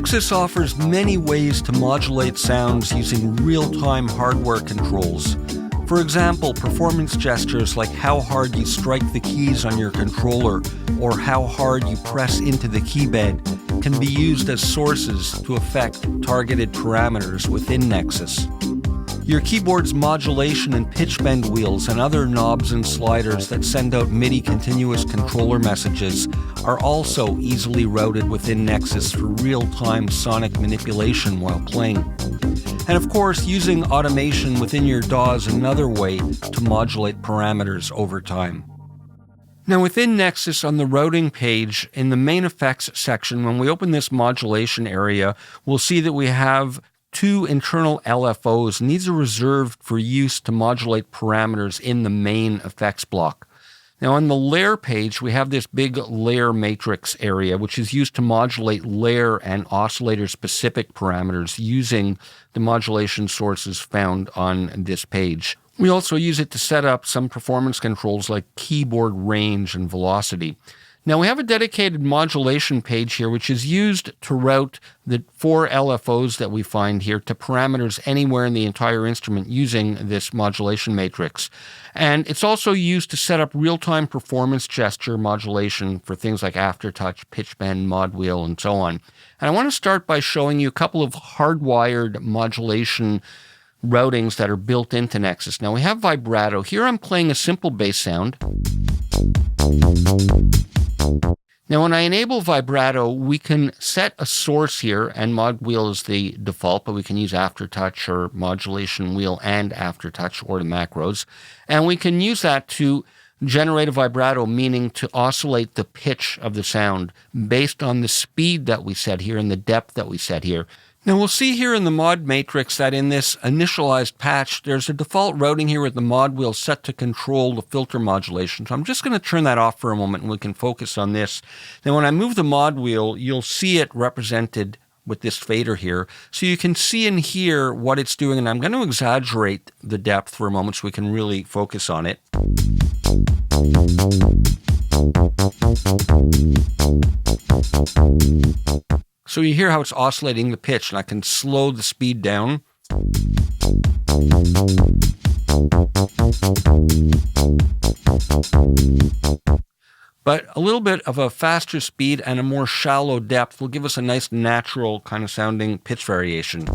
Nexus offers many ways to modulate sounds using real-time hardware controls. For example, performance gestures like how hard you strike the keys on your controller or how hard you press into the keybed can be used as sources to affect targeted parameters within Nexus. Your keyboard's modulation and pitch bend wheels and other knobs and sliders that send out MIDI continuous controller messages are also easily routed within Nexus for real-time sonic manipulation while playing. And of course, using automation within your DAW is another way to modulate parameters over time. Now within Nexus on the routing page, in the main effects section, when we open this modulation area, we'll see that we have two internal LFOs, and these are reserved for use to modulate parameters in the main effects block. Now on the layer page, we have this big layer matrix area, which is used to modulate layer and oscillator-specific parameters using the modulation sources found on this page. We also use it to set up some performance controls like keyboard range and velocity. Now we have a dedicated modulation page here, which is used to route the 4 LFOs that we find here to parameters anywhere in the entire instrument using this modulation matrix. And it's also used to set up real-time performance gesture modulation for things like aftertouch, pitch bend, mod wheel, and so on. And I want to start by showing you a couple of hardwired modulation routings that are built into Nexus. Now we have vibrato. Here I'm playing a simple bass sound. Now when I enable vibrato, we can set a source here, and mod wheel is the default, but we can use aftertouch or modulation wheel and aftertouch or the macros. And we can use that to generate a vibrato, meaning to oscillate the pitch of the sound based on the speed that we set here and the depth that we set here. Now we'll see here in the mod matrix that in this initialized patch, there's a default routing here with the mod wheel set to control the filter modulation. So I'm just going to turn that off for a moment and we can focus on this. Now when I move the mod wheel, you'll see it represented with this fader here. So you can see and hear what it's doing, and I'm going to exaggerate the depth for a moment so we can really focus on it. So you hear how it's oscillating the pitch, and I can slow the speed down. But a little bit of a faster speed and a more shallow depth will give us a nice natural kind of sounding pitch variation.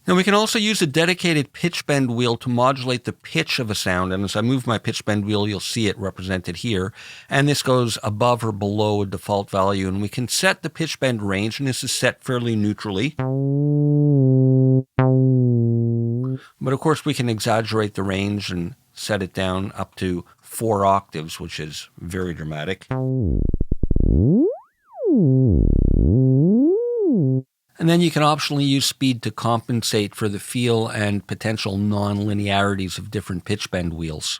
Now we can also use a dedicated pitch bend wheel to modulate the pitch of a sound, and as I move my pitch bend wheel, you'll see it represented here, and this goes above or below a default value, and we can set the pitch bend range, and this is set fairly neutrally. But of course we can exaggerate the range and set it down up to 4 octaves, which is very dramatic. And then you can optionally use speed to compensate for the feel and potential non-linearities of different pitch bend wheels.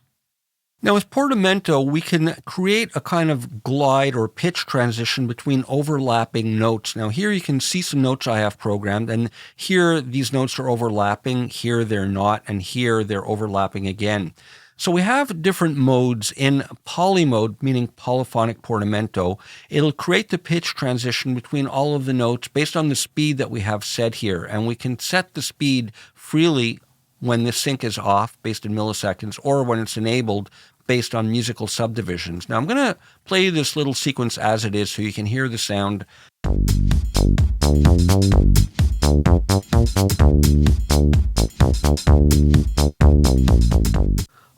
Now with portamento, we can create a kind of glide or pitch transition between overlapping notes. Now here you can see some notes I have programmed, and here these notes are overlapping, here they're not, and here they're overlapping again. So we have different modes. In poly mode, meaning polyphonic portamento, it'll create the pitch transition between all of the notes based on the speed that we have set here. And we can set the speed freely when this sync is off, based in milliseconds, or when it's enabled, based on musical subdivisions. Now I'm going to play this little sequence as it is so you can hear the sound.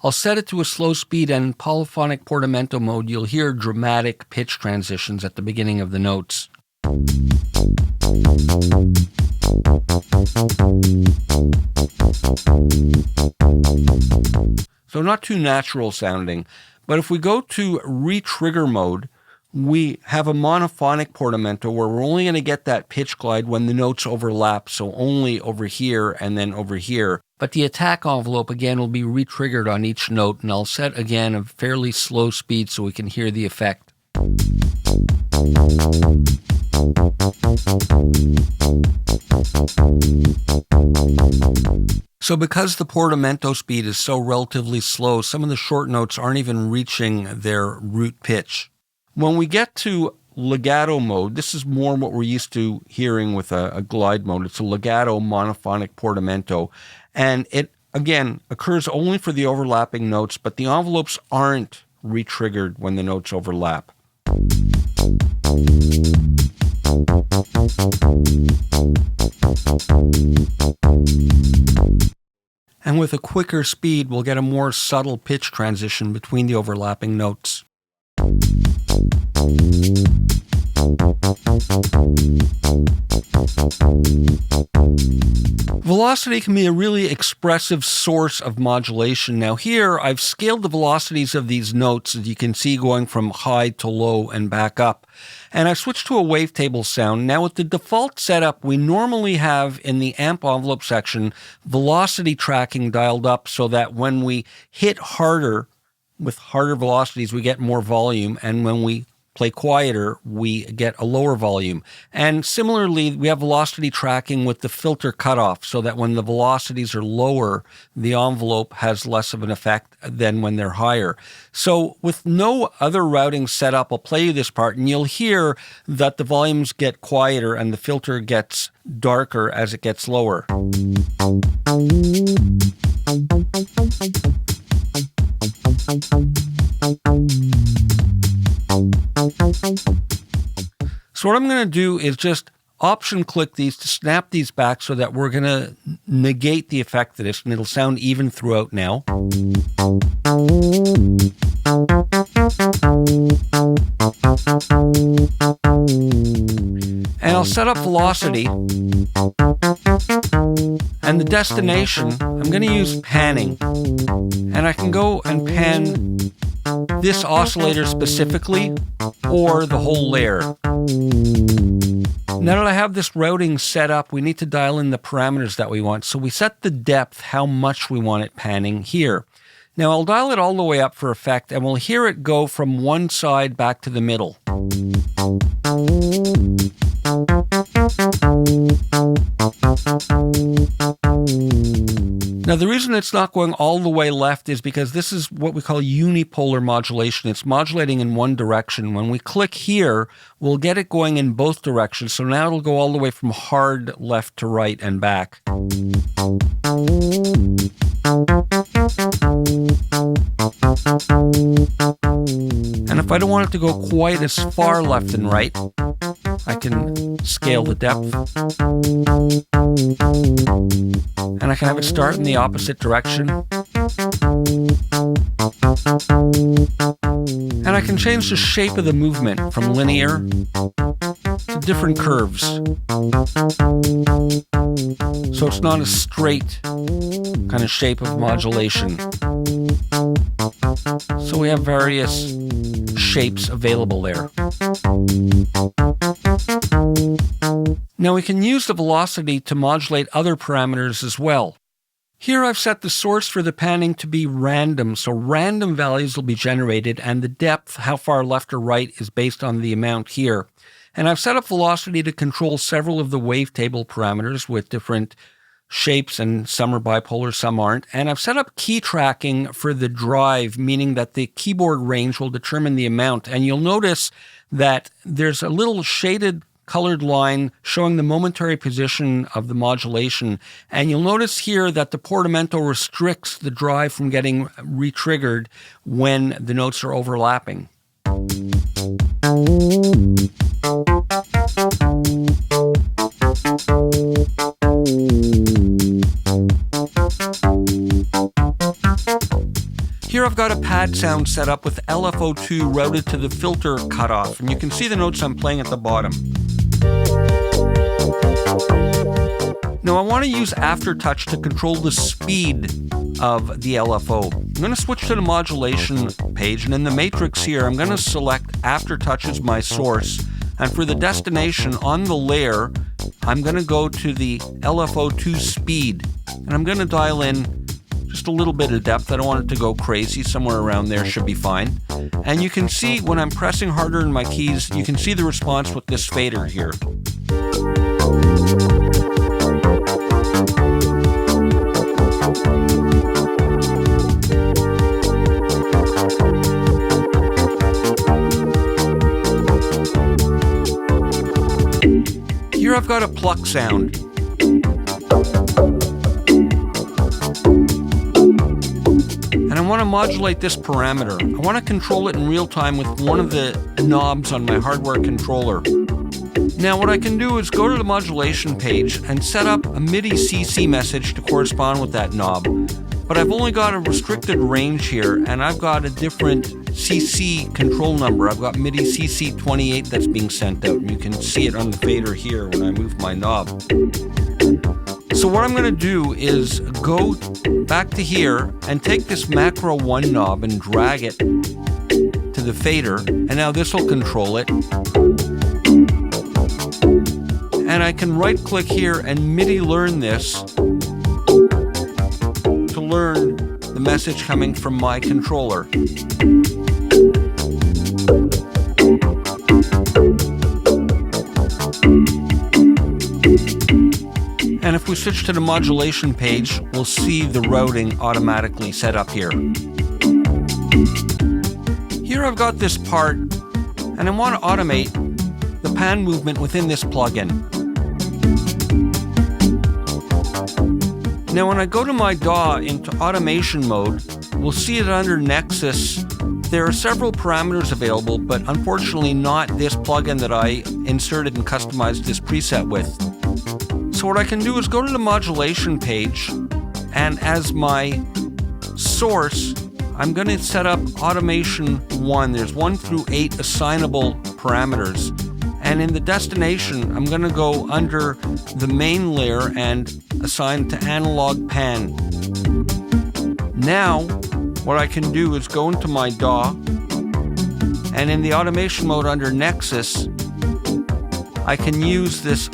I'll set it to a slow speed, and in polyphonic portamento mode, you'll hear dramatic pitch transitions at the beginning of the notes. So not too natural sounding, but if we go to re-trigger mode, we have a monophonic portamento where we're only going to get that pitch glide when the notes overlap, so only over here and then over here. But the attack envelope, again, will be re-triggered on each note, and I'll set, again, a fairly slow speed so we can hear the effect. So because the portamento speed is so relatively slow, some of the short notes aren't even reaching their root pitch. When we get to legato mode, this is more what we're used to hearing with a glide mode. It's a legato monophonic portamento. And it, again, occurs only for the overlapping notes, but the envelopes aren't re-triggered when the notes overlap. And with a quicker speed, we'll get a more subtle pitch transition between the overlapping notes. Velocity can be a really expressive source of modulation. Now here, I've scaled the velocities of these notes, as you can see, going from high to low and back up. And I've switched to a wavetable sound. Now with the default setup, we normally have in the amp envelope section, velocity tracking dialed up so that when we hit harder, with harder velocities, we get more volume. And when we play quieter, we get a lower volume. And similarly, we have velocity tracking with the filter cutoff so that when the velocities are lower, the envelope has less of an effect than when they're higher. So with no other routing set up, I'll play you this part and you'll hear that the volumes get quieter and the filter gets darker as it gets lower. So what I'm going to do is just option click these to snap these back so that we're going to negate the effect of this and it'll sound even throughout now. And I'll set up velocity. And the destination, I'm going to use panning. And I can go and pan this oscillator specifically or the whole layer. Now that I have this routing set up, we need to dial in the parameters that we want. So we set the depth, how much we want it panning here. Now I'll dial it all the way up for effect and we'll hear it go from one side back to the middle. Now, the reason it's not going all the way left is because this is what we call unipolar modulation. It's modulating in one direction. When we click here, we'll get it going in both directions. So now it'll go all the way from hard left to right and back. And if I don't want it to go quite as far left and right, I can scale the depth. And I can have it start in the opposite direction. And I can change the shape of the movement from linear to different curves. So it's not a straight kind of shape of modulation. So we have various shapes available there. Now we can use the velocity to modulate other parameters as well. Here I've set the source for the panning to be random, so random values will be generated and the depth, how far left or right, is based on the amount here. And I've set up velocity to control several of the wavetable parameters with different shapes, and some are bipolar, some aren't. And I've set up key tracking for the drive, meaning that the keyboard range will determine the amount. And you'll notice that there's a little shaded colored line showing the momentary position of the modulation. And you'll notice here that the portamento restricts the drive from getting re-triggered when the notes are overlapping. Here I've got a pad sound set up with LFO2 routed to the filter cutoff, and you can see the notes I'm playing at the bottom. Now I want to use Aftertouch to control the speed of the LFO. I'm going to switch to the modulation page, and in the matrix here, I'm going to select Aftertouch as my source. And for the destination on the layer, I'm going to go to the LFO2 speed, and I'm going to dial in just a little bit of depth. I don't want it to go crazy. Somewhere around there should be fine. And you can see when I'm pressing harder in my keys, you can see the response with this fader here. Here I've got a pluck sound. And I want to modulate this parameter. I want to control it in real time with one of the knobs on my hardware controller. Now what I can do is go to the modulation page and set up a MIDI CC message to correspond with that knob. But I've only got a restricted range here, and I've got a different CC control number. I've got MIDI CC28 that's being sent out, and you can see it on the fader here when I move my knob. So what I'm going to do is go back to here and take this macro 1 knob and drag it to the fader, and now this will control it. And I can right click here and MIDI learn this to learn the message coming from my controller. And if we switch to the modulation page, we'll see the routing automatically set up here. Here I've got this part, and I want to automate the pan movement within this plugin. Now when I go to my DAW into automation mode, we'll see it under Nexus. There are several parameters available, but unfortunately not this plugin that I inserted and customized this preset with. So what I can do is go to the modulation page, and as my source, I'm going to set up automation 1. There's 1 through 8 assignable parameters. And in the destination, I'm going to go under the main layer and assign to analog pan. Now, what I can do is go into my DAW, and in the automation mode under Nexus, I can use this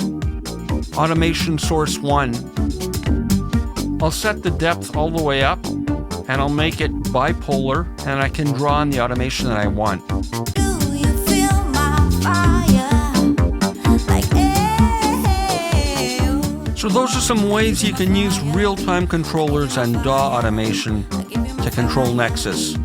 automation source 1. I'll set the depth all the way up, and I'll make it bipolar, and I can draw on the automation that I want. So those are some ways you can use real-time controllers and DAW automation to control Nexus.